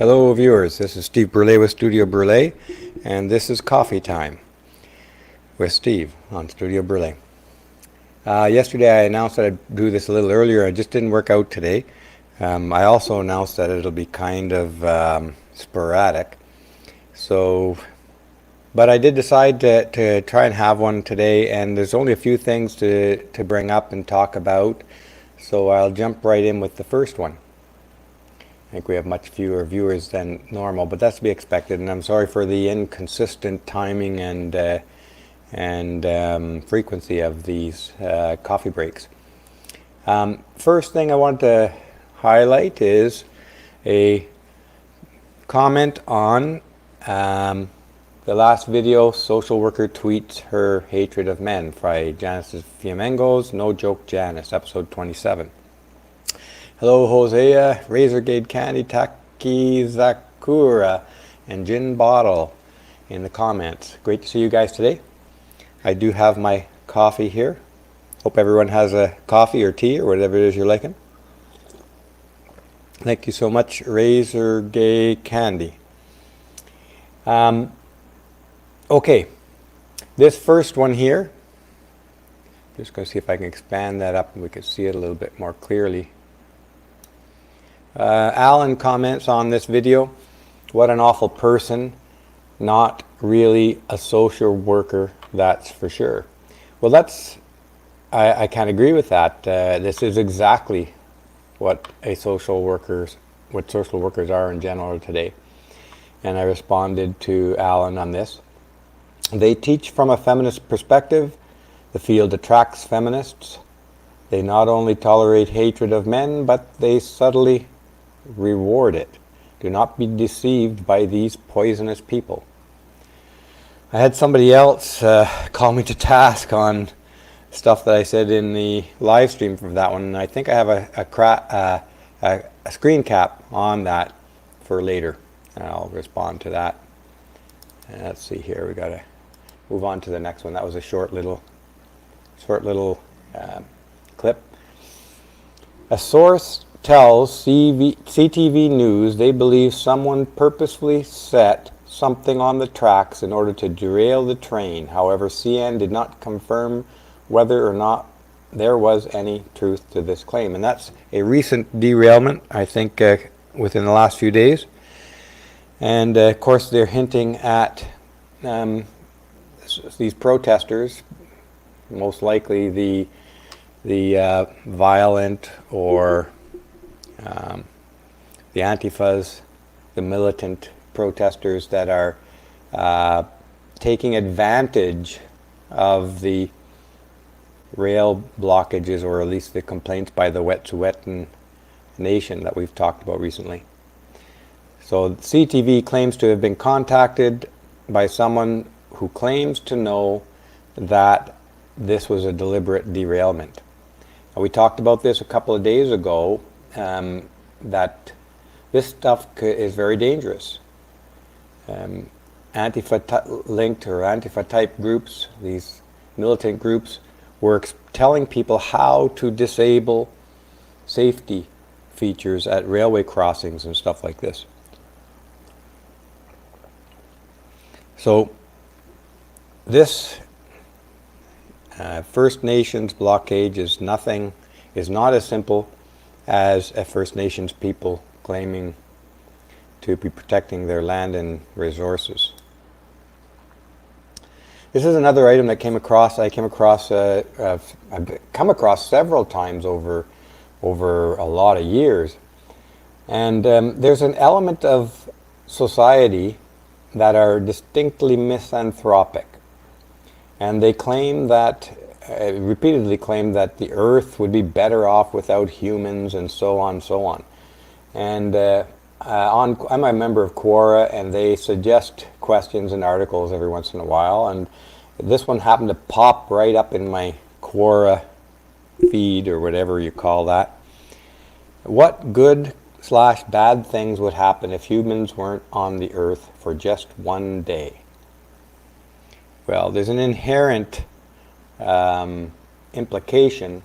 Hello viewers, this is Steve Brulé with Studio Brulé, and this is Coffee Time with Steve on Studio Brulé. Yesterday I announced that I'd do this a little earlier. It just didn't work out today. I also announced that it'll be kind of sporadic. But I did decide to try and have one today, and there's only a few things to bring up and talk about, so I'll jump right in with the first one. I think we have much fewer viewers than normal, but that's to be expected, and I'm sorry for the inconsistent timing and frequency of these coffee breaks. First thing I want to highlight is a comment on the last video. Social worker tweets her hatred of men by Janice's Flamingos. No joke, Janice, episode 27. Hello, Hosea, Razorgate Candy, Taki Zakura, and Gin Bottle in the comments. Great to see you guys today. I do have my coffee here. Hope everyone has a coffee or tea or whatever it is you're liking. Thank you so much, Razorgate Candy. Okay, this first one here, just going to see if I can expand that up and we can see it a little bit more clearly. Alan comments on this video, what an awful person, not really a social worker, that's for sure. Well, I can't agree with that. This is exactly what social workers are in general today. And I responded to Alan on this. They teach from a feminist perspective. The field attracts feminists. They not only tolerate hatred of men, but they subtly reward it. Do not be deceived by these poisonous people. I had somebody else call me to task on stuff that I said in the live stream for that one, and I think I have a screen cap on that for later, and I'll respond to that. And let's see here, we gotta move on to the next one. That was a short little clip. A source tells CTV News they believe someone purposefully set something on the tracks in order to derail the train. However, CN did not confirm whether or not there was any truth to this claim. And that's a recent derailment, I think, within the last few days. And of course, they're hinting at these protesters, most likely the violent or the Antifas, the militant protesters that are taking advantage of the rail blockages, or at least the complaints by the Wet'suwet'en Nation that we've talked about recently. So CTV claims to have been contacted by someone who claims to know that this was a deliberate derailment. We talked about this a couple of days ago, that this stuff is very dangerous. Antifa-linked or Antifa-type groups, these militant groups, were telling people how to disable safety features at railway crossings and stuff like this. So this First Nations blockade is not as simple as a First Nations people claiming to be protecting their land and resources. This is another item that I've come across several times over a lot of years. And there's an element of society that are distinctly misanthropic. And they claim that, repeatedly claim that the earth would be better off without humans, and so on and so on. And I'm a member of Quora, and they suggest questions and articles every once in a while, and this one happened to pop right up in my Quora feed, or whatever you call that. What good/bad things would happen if humans weren't on the earth for just one day? Well, there's an inherent implication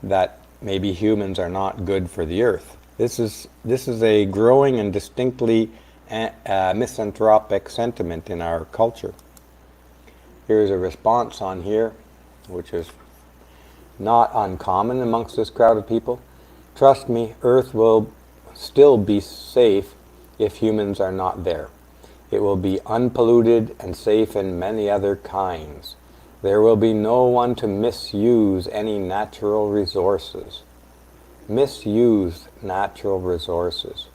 that maybe humans are not good for the earth. This is a growing and distinctly misanthropic sentiment in our culture. Here's a response on here, which is not uncommon amongst this crowd of people. Trust me, Earth will still be safe if humans are not there. It will be unpolluted and safe in many other kinds. There will be no one to misuse any natural resources. Misuse natural resources.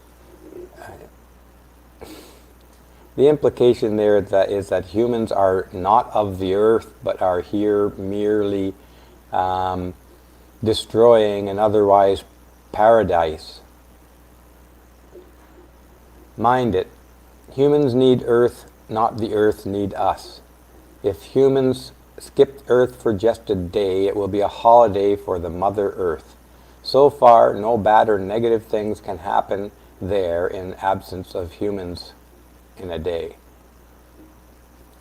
The implication there is that humans are not of the earth, but are here merely destroying an otherwise paradise. Mind it, humans need Earth, not the Earth need us. If humans skipped Earth for just a day, it will be a holiday for the Mother Earth. So far, no bad or negative things can happen there in absence of humans in a day.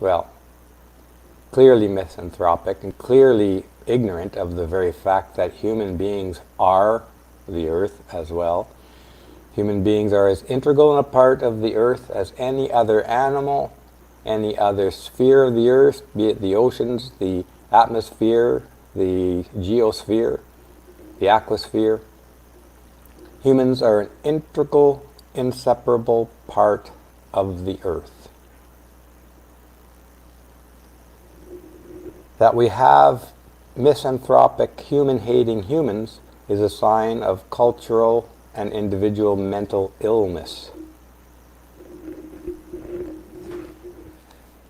Well, clearly misanthropic and clearly ignorant of the very fact that human beings are the earth as well. Human beings are as integral a part of the earth as any other animal, any other sphere of the earth, be it the oceans, the atmosphere, the geosphere, the aquasphere. Humans are an integral, inseparable part of the earth. That we have misanthropic, human-hating humans is a sign of cultural and individual mental illness.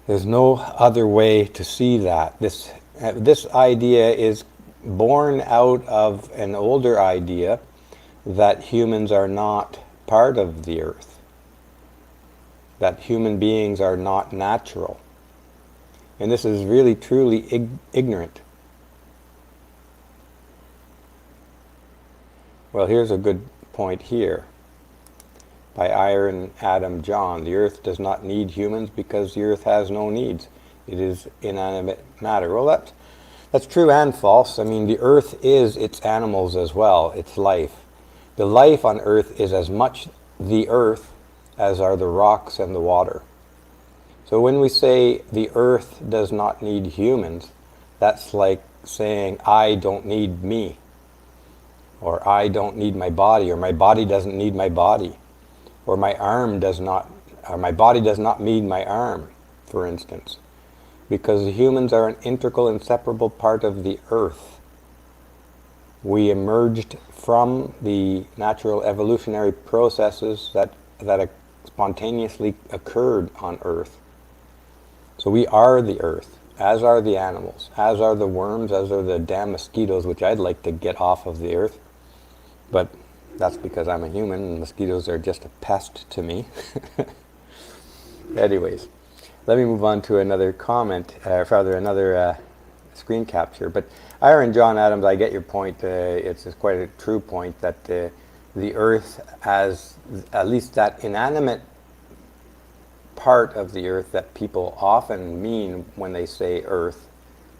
There's no other way to see that. This idea is born out of an older idea that humans are not part of the earth, that human beings are not natural. And this is really truly ignorant. Well, here's a good point here by Iron Adam John. The earth does not need humans because the earth has no needs. It is inanimate matter. Well, that's true and false. I mean, the earth is its animals as well, its life. The life on earth is as much the earth as are the rocks and the water. So when we say the earth does not need humans, that's like saying I don't need me, or I don't need my body, or my body doesn't need my body, or my arm does not, or my body does not need my arm, for instance, because humans are an integral, inseparable part of the earth. We emerged from the natural evolutionary processes that spontaneously occurred on earth. So we are the earth, as are the animals, as are the worms, as are the damn mosquitoes, which I'd like to get off of the earth. But that's because I'm a human and mosquitoes are just a pest to me. Anyways, let me move on to another comment, another screen capture. But Iron John Adams, I get your point. It's quite a true point that the earth has at least that inanimate part of the earth that people often mean when they say earth.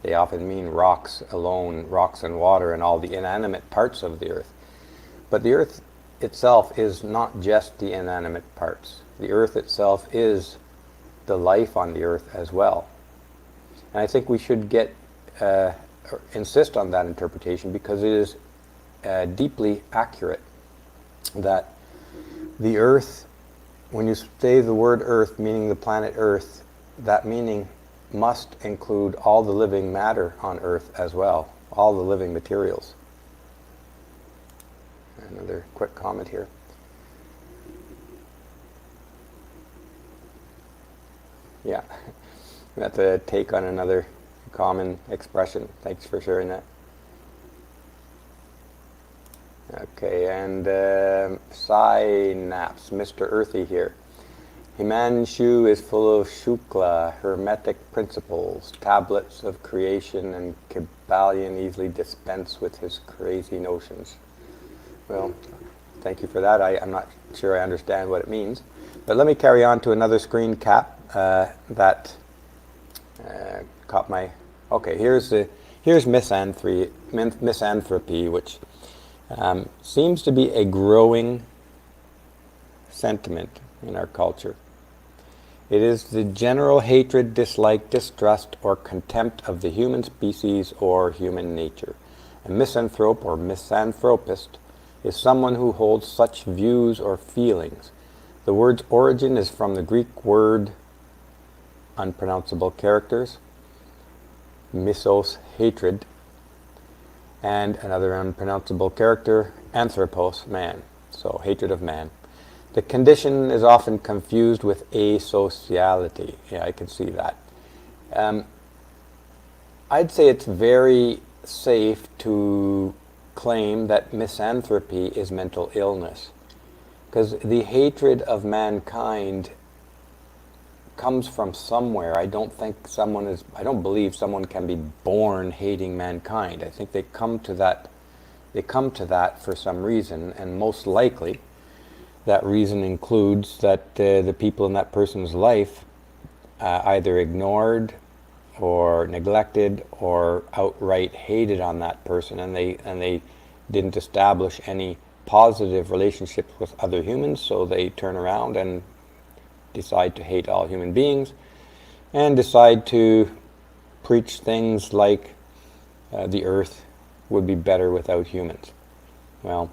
They often mean rocks alone, rocks and water and all the inanimate parts of the earth. But the earth itself is not just the inanimate parts. The earth itself is the life on the earth as well. And I think we should insist on that interpretation because it is deeply accurate that the earth, when you say the word earth, meaning the planet Earth, that meaning must include all the living matter on earth as well, all the living materials. Another quick comment here. Yeah, that's a take on another common expression. Thanks for sharing that. Okay, and Synapse, Mr. Earthy here. Himanshu is full of Shukla, hermetic principles, tablets of creation, and Kabbalion easily dispense with his crazy notions. Well, thank you for that. I'm not sure I understand what it means. But let me carry on to another screen cap that caught my... Okay, here's misanthropy, which seems to be a growing sentiment in our culture. It is the general hatred, dislike, distrust, or contempt of the human species or human nature. A misanthrope or misanthropist is someone who holds such views or feelings. The word's origin is from the Greek word, unpronounceable characters, misos, hatred, and another unpronounceable character, anthropos, man. So, hatred of man. The condition is often confused with asociality. Yeah, I can see that. I'd say it's very safe to claim that misanthropy is mental illness, because the hatred of mankind comes from somewhere. I don't believe someone can be born hating mankind. I think they come to that for some reason, and most likely that reason includes that the people in that person's life either ignored or neglected or outright hated on that person, and they didn't establish any positive relationships with other humans, so they turn around and decide to hate all human beings and decide to preach things like the earth would be better without humans. Well,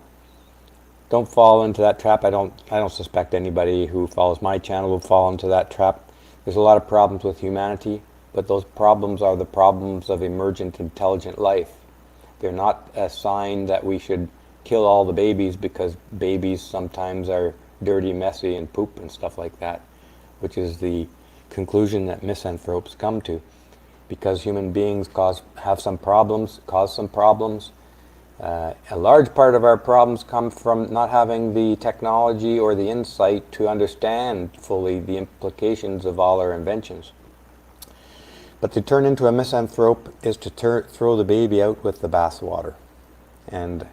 don't fall into that trap. I don't suspect anybody who follows my channel will fall into that trap. There's a lot of problems with humanity, but those problems are the problems of emergent intelligent life. They're not a sign that we should kill all the babies because babies sometimes are dirty, messy, and poop and stuff like that, which is the conclusion that misanthropes come to. Because human beings cause some problems. A large part of our problems come from not having the technology or the insight to understand fully the implications of all our inventions. But to turn into a misanthrope is to throw the baby out with the bathwater. And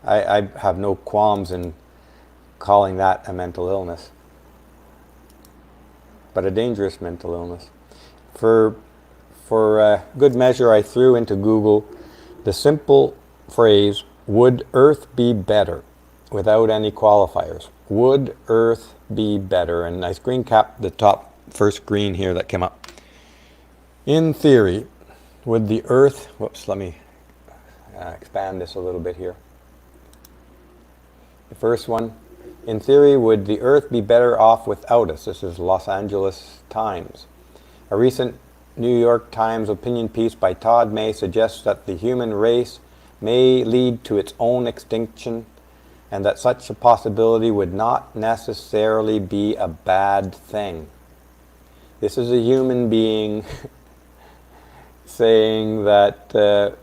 I have no qualms in calling that a mental illness, but a dangerous mental illness. For good measure, I threw into Google the simple phrase, "Would Earth be better?" without any qualifiers. Would Earth be better? And I screen capped the top first screen here that came up. In theory, would the Earth, let me expand this a little bit here. The first one, in theory, would the Earth be better off without us? This is Los Angeles Times. A recent New York Times opinion piece by Todd May suggests that the human race may lead to its own extinction, and that such a possibility would not necessarily be a bad thing. This is a human being saying that the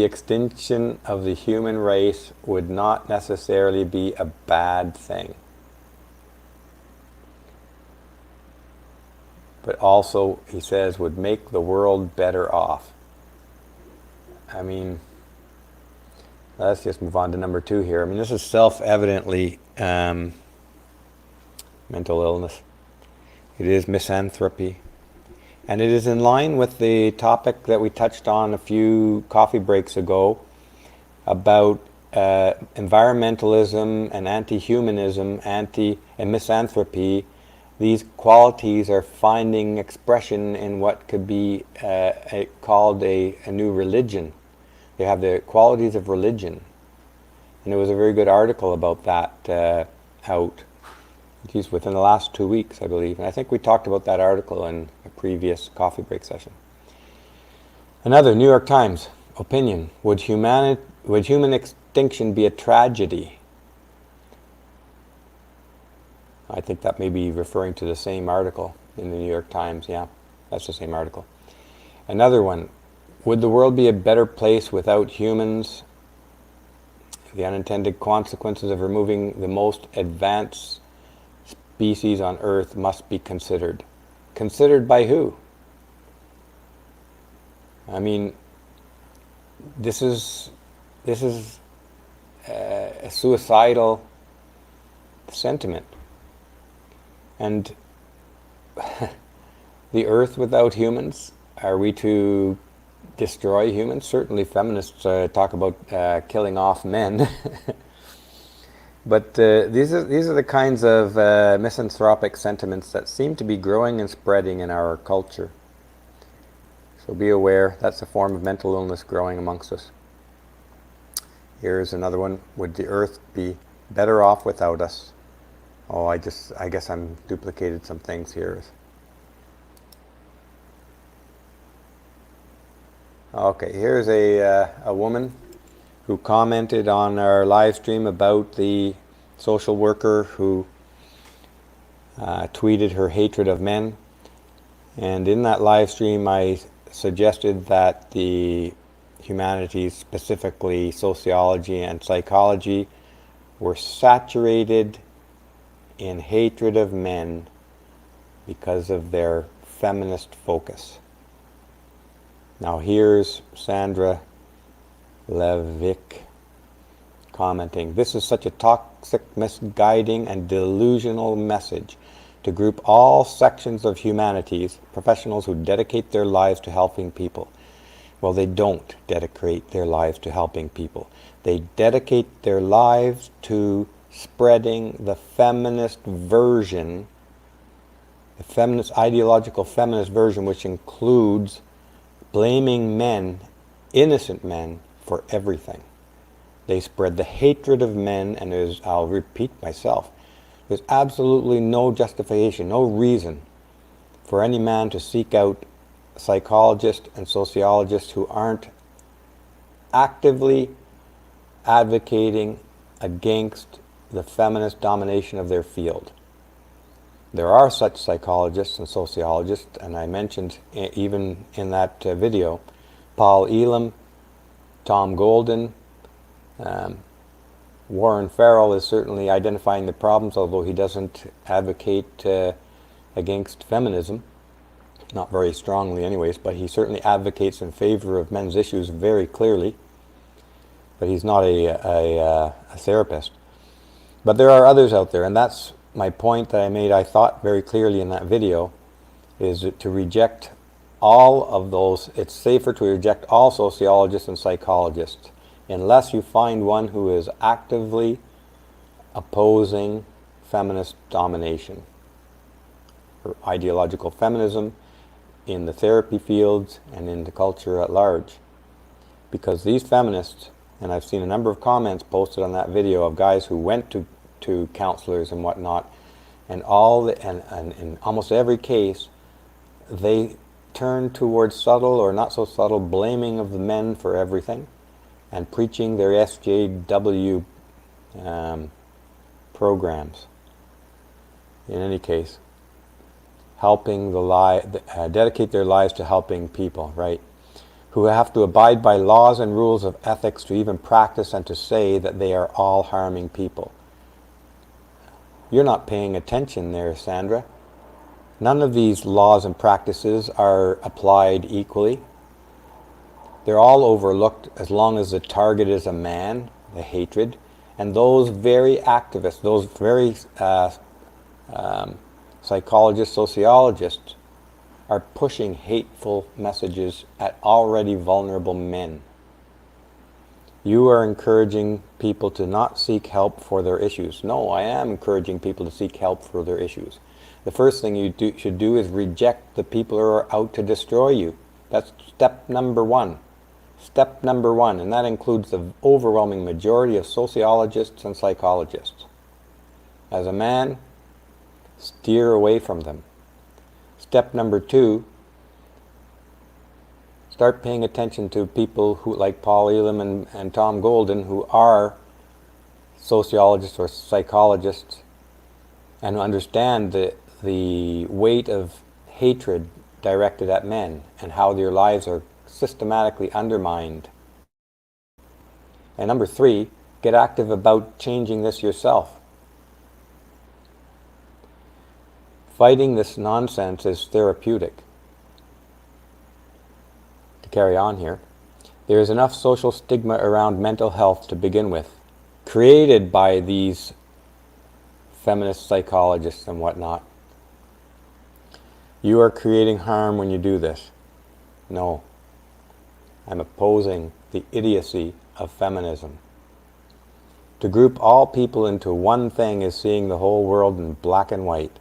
extinction of the human race would not necessarily be a bad thing. But also, he says, would make the world better off. I mean, let's just move on to number 2 here. I mean, this is self-evidently mental illness. It is misanthropy. And it is in line with the topic that we touched on a few coffee breaks ago about environmentalism and anti-humanism, and misanthropy. These qualities are finding expression in what could be called a new religion. They have the qualities of religion. And there was a very good article about that out. Geez, within the last 2 weeks, I believe. And I think we talked about that article in a previous coffee break session. Another New York Times opinion. Would human extinction be a tragedy? I think that may be referring to the same article in the New York Times. Yeah, that's the same article. Another one. Would the world be a better place without humans? The unintended consequences of removing the most advanced species on Earth must be considered. Considered by who? I mean, this is a suicidal sentiment. And the Earth without humans, are we to destroy humans. Certainly feminists talk about killing off men. But these are the kinds of misanthropic sentiments that seem to be growing and spreading in our culture. So be aware, that's a form of mental illness growing amongst us. Here's another one. Would the earth be better off without us? Oh, I guess I'm duplicated some things here. Okay, here's a woman who commented on our live stream about the social worker who tweeted her hatred of men. And in that live stream, I suggested that the humanities, specifically sociology and psychology, were saturated in hatred of men because of their feminist focus. Now here's Sandra Levick commenting, "This is such a toxic, misguiding, and delusional message to group all sections of humanities, professionals who dedicate their lives to helping people." Well, they don't dedicate their lives to helping people. They dedicate their lives to spreading the feminist version, the feminist, ideological feminist version, which includes blaming men, innocent men, for everything. They spread the hatred of men, and I'll repeat myself, there's absolutely no justification, no reason for any man to seek out psychologists and sociologists who aren't actively advocating against the feminist domination of their field. There are such psychologists and sociologists, and I mentioned even in that video, Paul Elam, Tom Golden, Warren Farrell is certainly identifying the problems, although he doesn't advocate against feminism, not very strongly anyways, but he certainly advocates in favor of men's issues very clearly, but he's not a therapist. But there are others out there, and that's my point that I made, I thought, very clearly in that video, is to reject all of those. It's safer to reject all sociologists and psychologists unless you find one who is actively opposing feminist domination or ideological feminism in the therapy fields and in the culture at large. Because these feminists, and I've seen a number of comments posted on that video of guys who went to counselors and whatnot, and in almost every case they turn towards subtle or not so subtle blaming of the men for everything and preaching their SJW programs. In any case, helping dedicate their lives to helping people, right? Who have to abide by laws and rules of ethics to even practice and to say that they are all harming people. You're not paying attention there, Sandra. None of these laws and practices are applied equally. They're all overlooked as long as the target is a man, the hatred, and those very activists, those very psychologists, sociologists are pushing hateful messages at already vulnerable men. You are encouraging people to not seek help for their issues. No, I am encouraging people to seek help for their issues. The first thing you should do is reject the people who are out to destroy you. That's step number one. Step number one, and that includes the overwhelming majority of sociologists and psychologists. As a man, steer away from them. Step number two, start paying attention to people who, like Paul Elam and Tom Golden, who are sociologists or psychologists and who understand the weight of hatred directed at men and how their lives are systematically undermined. And number three, get active about changing this yourself. Fighting this nonsense is therapeutic. To carry on here, there is enough social stigma around mental health to begin with, created by these feminist psychologists and whatnot. You are creating harm when you do this. No. I'm opposing the idiocy of feminism. To group all people into one thing is seeing the whole world in black and white.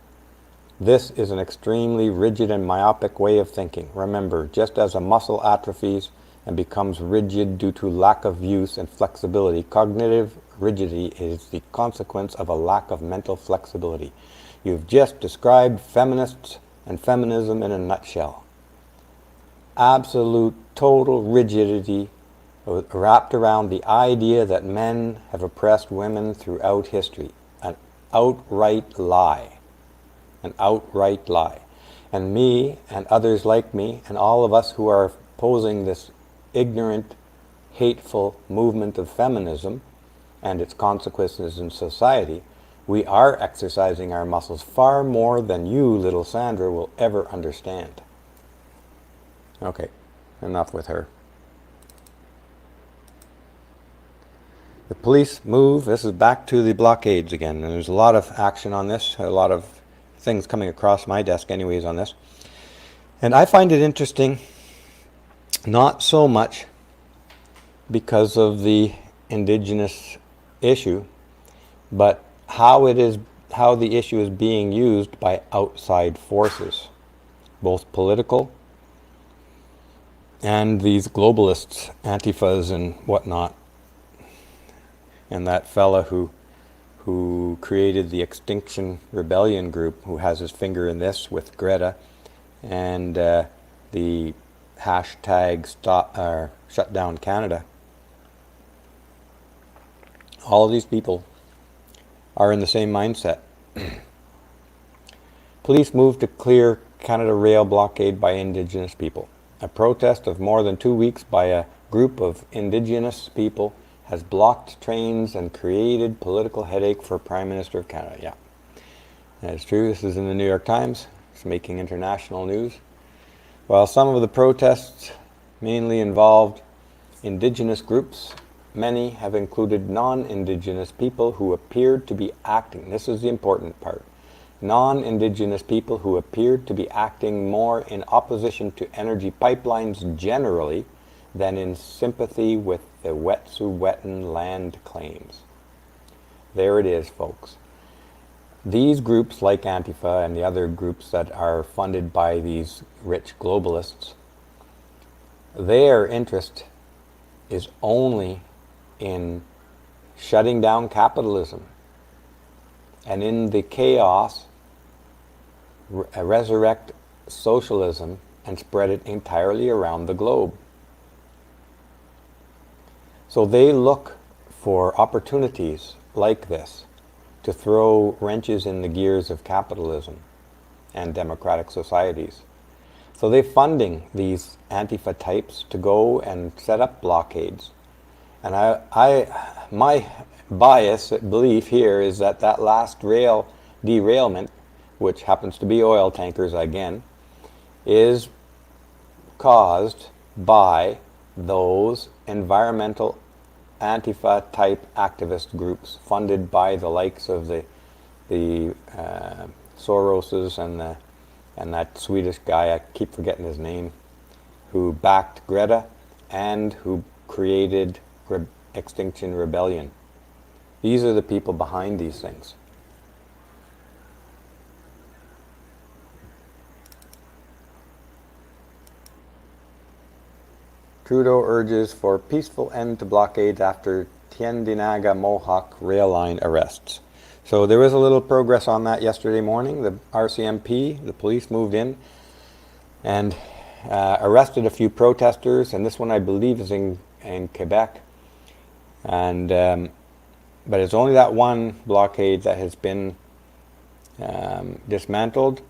This is an extremely rigid and myopic way of thinking. Remember, just as a muscle atrophies and becomes rigid due to lack of use and flexibility, cognitive rigidity is the consequence of a lack of mental flexibility. You've just described feminists and feminism in a nutshell. Absolute, total rigidity wrapped around the idea that men have oppressed women throughout history. An outright lie. An outright lie. And me and others like me and all of us who are opposing this ignorant, hateful movement of feminism and its consequences in society, we are exercising our muscles far more than you, little Sandra, will ever understand. Okay, enough with her. The police move. This is back to the blockades again, and there's a lot of action on this, a lot of things coming across my desk anyways on this. And I find it interesting, not so much because of the indigenous issue, but how the issue is being used by outside forces, both political and these globalists, Antifas and whatnot. And that fella who created the Extinction Rebellion group, who has his finger in this with Greta, and the hashtag Shut Down Canada. All of these people are in the same mindset. Police moved to clear Canada rail blockade by Indigenous people. A protest of more than 2 weeks by a group of Indigenous people has blocked trains and created political headache for Prime Minister of Canada. Yeah, that is true. This is in the New York Times. It's making international news. While some of the protests mainly involved Indigenous groups, many have included non-Indigenous people who appeared to be acting, this is the important part, non-Indigenous people who appeared to be acting more in opposition to energy pipelines generally than in sympathy with the Wet'suwet'en land claims. There it is, folks. These groups like Antifa and the other groups that are funded by these rich globalists, their interest is only in shutting down capitalism and in the chaos resurrect socialism and spread it entirely around the globe. So they look for opportunities like this to throw wrenches in the gears of capitalism and democratic societies. So they're funding these Antifa types to go and set up blockades. And my bias belief here is that last rail derailment, which happens to be oil tankers again, is caused by those environmental Antifa type activist groups funded by the likes of the Soroses and that Swedish guy, I keep forgetting his name, who backed Greta and who created Extinction Rebellion. These are the people behind these things. Trudeau urges for peaceful end to blockades after Tyendinaga Mohawk rail line arrests. So there was a little progress on that yesterday morning. The RCMP, the police, moved in and arrested a few protesters, and this one I believe is in Quebec. And but it's only that one blockade that has been dismantled.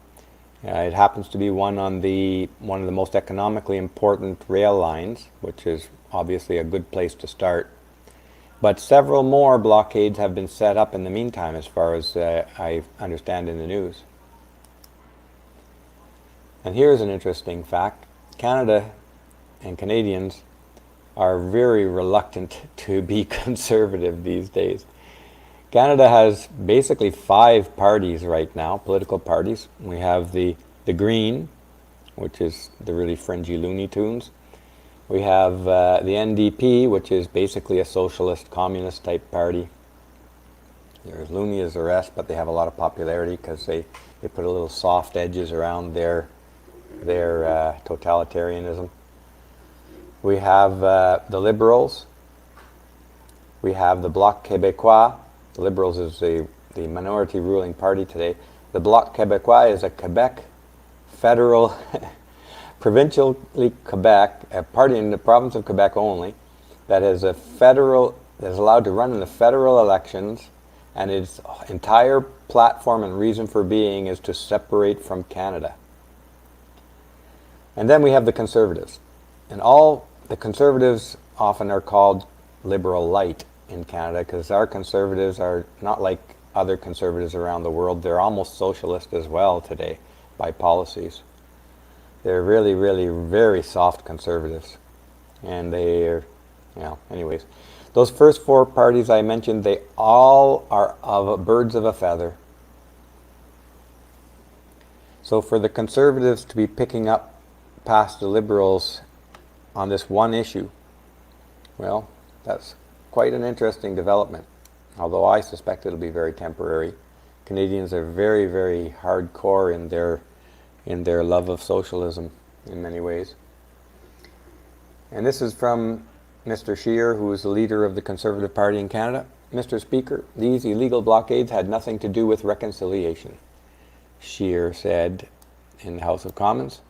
It happens to be one of the most economically important rail lines, which is obviously a good place to start. But several more blockades have been set up in the meantime, as far as I understand in the news. And here's an interesting fact. Canada and Canadians are very reluctant to be conservative these days. Canada has basically 5 parties right now, political parties. We have the Green, which is the really fringy Looney Tunes. We have the NDP, which is basically a socialist, communist type party. They're as loony as the rest, but they have a lot of popularity because they put a little soft edges around their totalitarianism. We have the Liberals. We have the Bloc Québécois. The Liberals is the minority ruling party today. The Bloc Québécois is a Quebec federal, provincially Quebec, a party in the province of Quebec only, that is allowed to run in the federal elections, and its entire platform and reason for being is to separate from Canada. And then we have the Conservatives. And all the Conservatives often are called liberal light in Canada because our Conservatives are not like other Conservatives around the world. They're almost socialist as well today by policies. They're really, really very soft Conservatives. And they're, anyways. Those first four parties I mentioned, they all are of birds of a feather. So for the Conservatives to be picking up past the Liberals on this one issue, well, that's quite an interesting development, although I suspect it'll be very temporary. Canadians are very, very hardcore in their love of socialism in many ways. And this is from Mr. Scheer, who is the leader of the Conservative Party in Canada. Mr. Speaker, these illegal blockades had nothing to do with reconciliation, Scheer said in the House of Commons.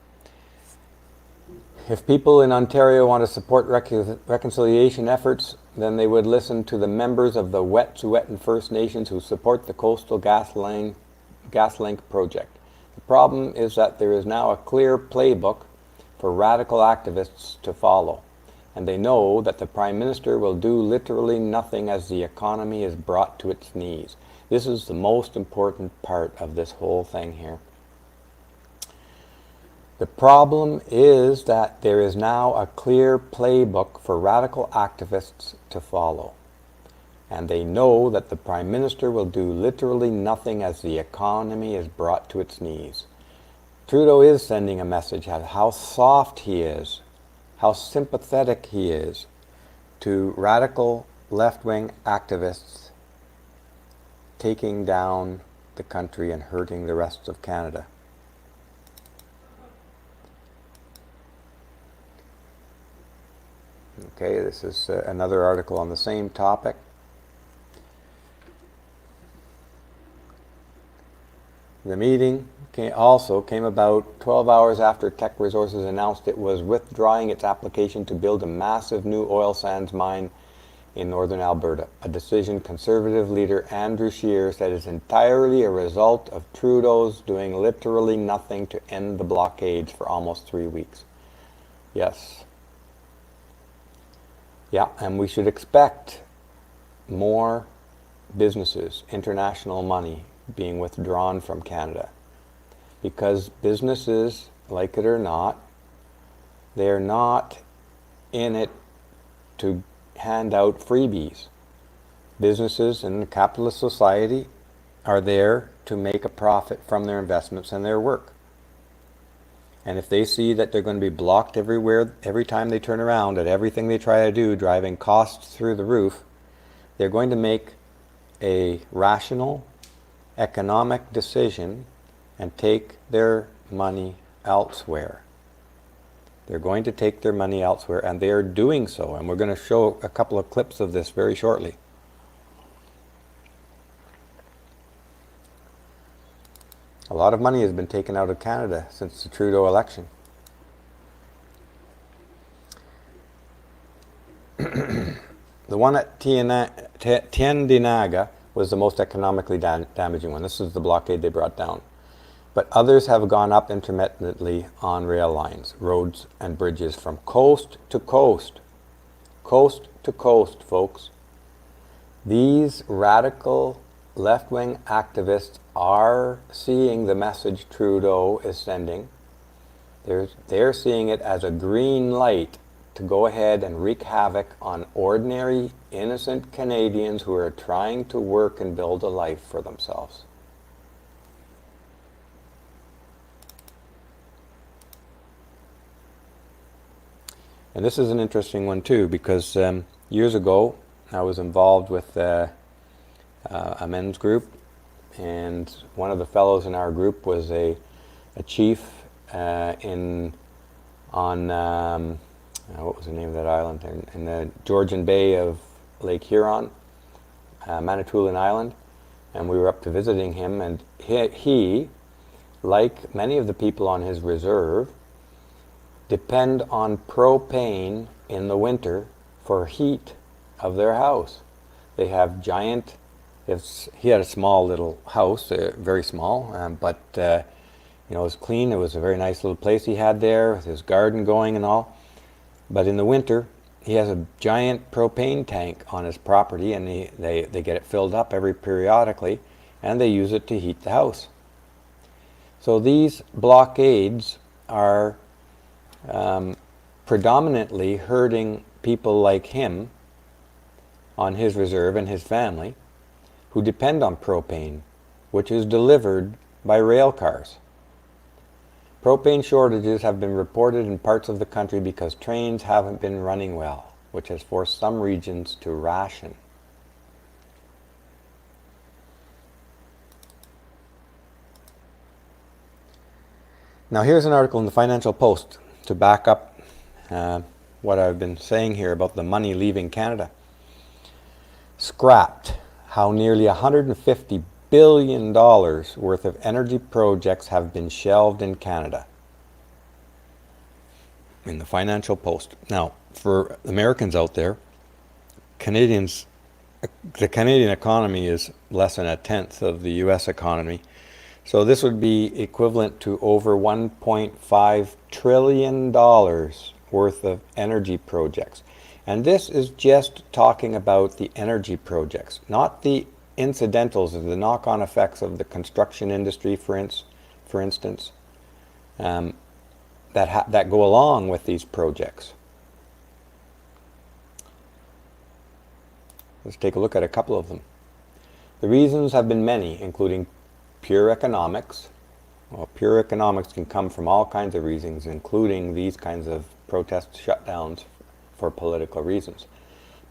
If people in Ontario want to support reconciliation efforts, then they would listen to the members of the Wet'suwet'en and First Nations who support the Coastal GasLink project. The problem is that there is now a clear playbook for radical activists to follow, and they know that the Prime Minister will do literally nothing as the economy is brought to its knees. This is the most important part of this whole thing here. The problem is that there is now a clear playbook for radical activists to follow. And they know that the Prime Minister will do literally nothing as the economy is brought to its knees. Trudeau is sending a message of how soft he is, how sympathetic he is to radical left-wing activists taking down the country and hurting the rest of Canada. Okay, this is another article on the same topic. The meeting also came about 12 hours after Teck Resources announced it was withdrawing its application to build a massive new oil sands mine in northern Alberta, a decision Conservative leader Andrew Scheer said is entirely a result of Trudeau's doing literally nothing to end the blockades for almost 3 weeks. Yes. Yeah, and we should expect more businesses, international money, being withdrawn from Canada. Because businesses, like it or not, they're not in it to hand out freebies. Businesses in a capitalist society are there to make a profit from their investments and their work. And if they see that they're going to be blocked everywhere, every time they turn around at everything they try to do, driving costs through the roof, they're going to make a rational economic decision and take their money elsewhere. They're going to take their money elsewhere, and they are doing so. And we're going to show a couple of clips of this very shortly. A lot of money has been taken out of Canada since the Trudeau election. The one at Tiendinaga was the most economically damaging one. This is the blockade they brought down. But others have gone up intermittently on rail lines, roads, and bridges from coast to coast. Coast to coast, folks. These radical left-wing activists are seeing the message Trudeau is sending. They're seeing it as a green light to go ahead and wreak havoc on ordinary, innocent Canadians who are trying to work and build a life for themselves. And this is an interesting one too, because years ago I was involved with a men's group, and one of the fellows in our group was a chief in on what was the name of that island in the Georgian Bay of Lake Huron, Manitoulin Island, and we were up to visiting him, and he, like many of the people on his reserve, depend on propane in the winter for heat of their house. They have giant, he had a small little house, very small, but it was clean. It was a very nice little place he had there with his garden going and all. But in the winter, he has a giant propane tank on his property, and they get it filled up periodically, and they use it to heat the house. So these blockades are predominantly hurting people like him on his reserve and his family, who depend on propane, which is delivered by rail cars. Propane shortages have been reported in parts of the country because trains haven't been running well, which has forced some regions to ration. Now here's an article in the Financial Post to back up what I've been saying here about the money leaving Canada. Scrapped: how nearly $150 billion worth of energy projects have been shelved in Canada. In the Financial Post. Now, for Americans out there, the Canadian economy is less than a tenth of the US economy. So this would be equivalent to over $1.5 trillion worth of energy projects. And this is just talking about the energy projects, not the incidentals of the knock-on effects of the construction industry, for instance, that go along with these projects. Let's take a look at a couple of them. The reasons have been many, including pure economics. Well, pure economics can come from all kinds of reasons, including these kinds of protest shutdowns for political reasons.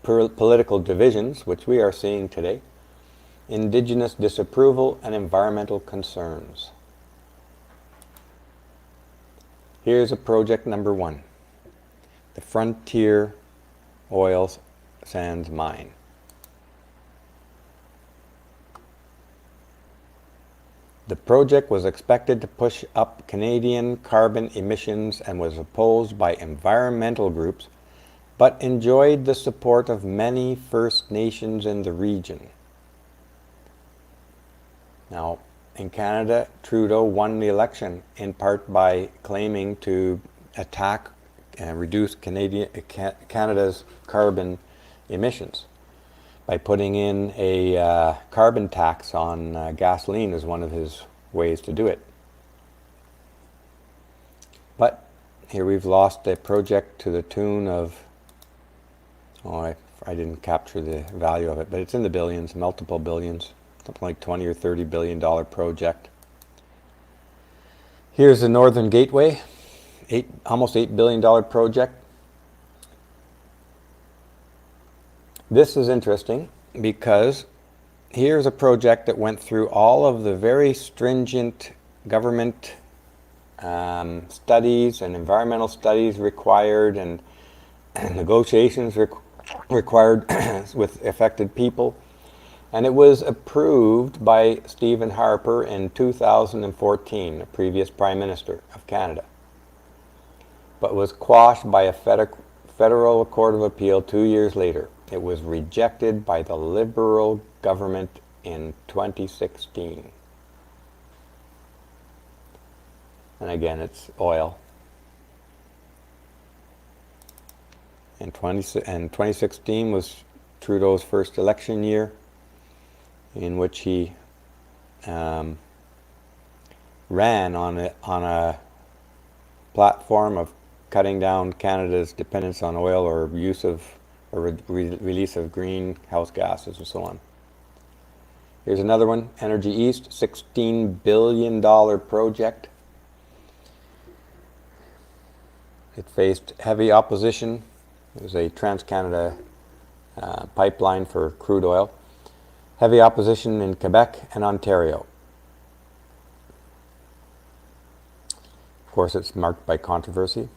Political divisions, which we are seeing today. Indigenous disapproval and environmental concerns. Here's a project number one. The Frontier Oil Sands Mine. The project was expected to push up Canadian carbon emissions and was opposed by environmental groups, but enjoyed the support of many First Nations in the region. Now, in Canada, Trudeau won the election in part by claiming to attack and reduce Canada's carbon emissions by putting in a carbon tax on gasoline as one of his ways to do it. But here we've lost a project to the tune of, I didn't capture the value of it, but it's in the billions, multiple billions. Something like $20 or $30 billion project. Here's the Northern Gateway, almost $8 billion project. This is interesting because here's a project that went through all of the very stringent government studies and environmental studies required, and negotiations required with affected people. And it was approved by Stephen Harper in 2014, the previous Prime Minister of Canada, but was quashed by a federal Court of Appeal 2 years later. It was rejected by the Liberal government in 2016. And again, it's oil. And 2016 was Trudeau's first election year, in which he ran on a platform of cutting down Canada's dependence on oil or use of or release of greenhouse gases and so on. Here's another one, Energy East, $16 billion project. It faced heavy opposition. It was a Trans-Canada pipeline for crude oil. Heavy opposition in Quebec and Ontario. Of course, it's marked by controversy.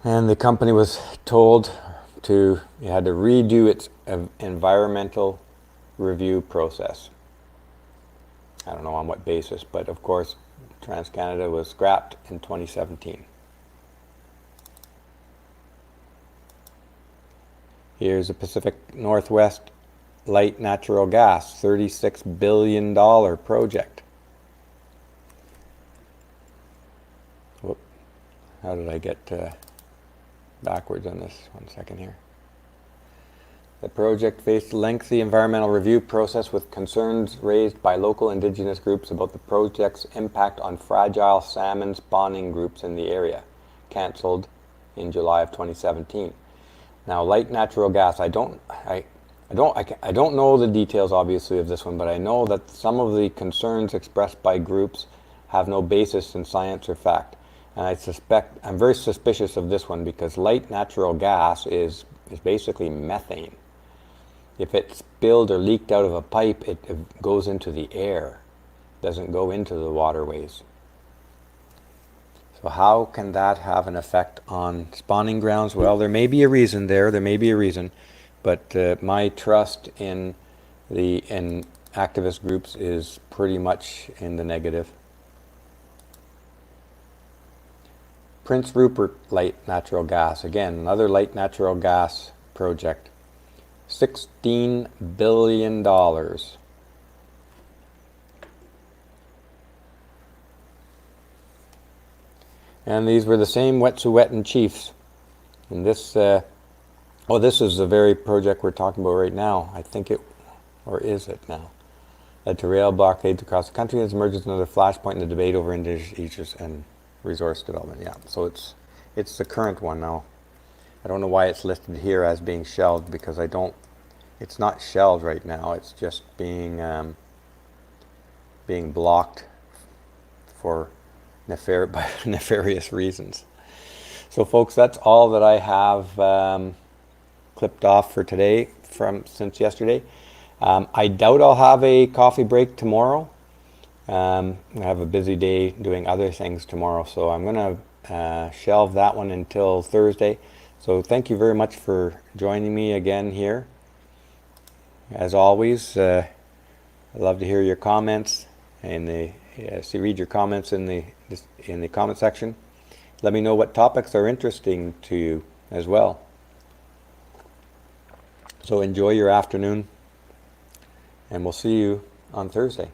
And the company was told it had to redo its environmental review process. I don't know on what basis, but of course, Trans-Canada was scrapped in 2017. Here's the Pacific Northwest Light Natural Gas, $36 billion project. Whoop. How did I get backwards on this? 1 second here. The project faced a lengthy environmental review process with concerns raised by local Indigenous groups about the project's impact on fragile salmon spawning groups in the area. Cancelled in July of 2017. Now, light natural gas. I don't know the details, obviously, of this one, but I know that some of the concerns expressed by groups have no basis in science or fact. And I'm very suspicious of this one because light natural gas is basically methane. If it's spilled or leaked out of a pipe, it goes into the air. It doesn't go into the waterways. So how can that have an effect on spawning grounds? Well, there may be a reason there. There may be a reason. But my trust in activist groups is pretty much in the negative. Prince Rupert Light Natural Gas. Again, another light natural gas project. $16 billion. And these were the same Wet'suwet'en chiefs. And this, this is the very project we're talking about right now. I think it, or is it now? Led to rail blockades across the country as emerges another flashpoint in the debate over indigenous and resource development. Yeah, so it's the current one now. I don't know why it's listed here as being shelved because it's not shelved right now. It's just being blocked for by nefarious reasons. So folks, that's all that I have clipped off for today since yesterday. I doubt I'll have a coffee break tomorrow. I have a busy day doing other things tomorrow, so I'm going to shelve that one until Thursday. So thank you very much for joining me again here. As always, I love to hear your comments and read your comments in the comment section. Let me know what topics are interesting to you as well. So enjoy your afternoon, and we'll see you on Thursday.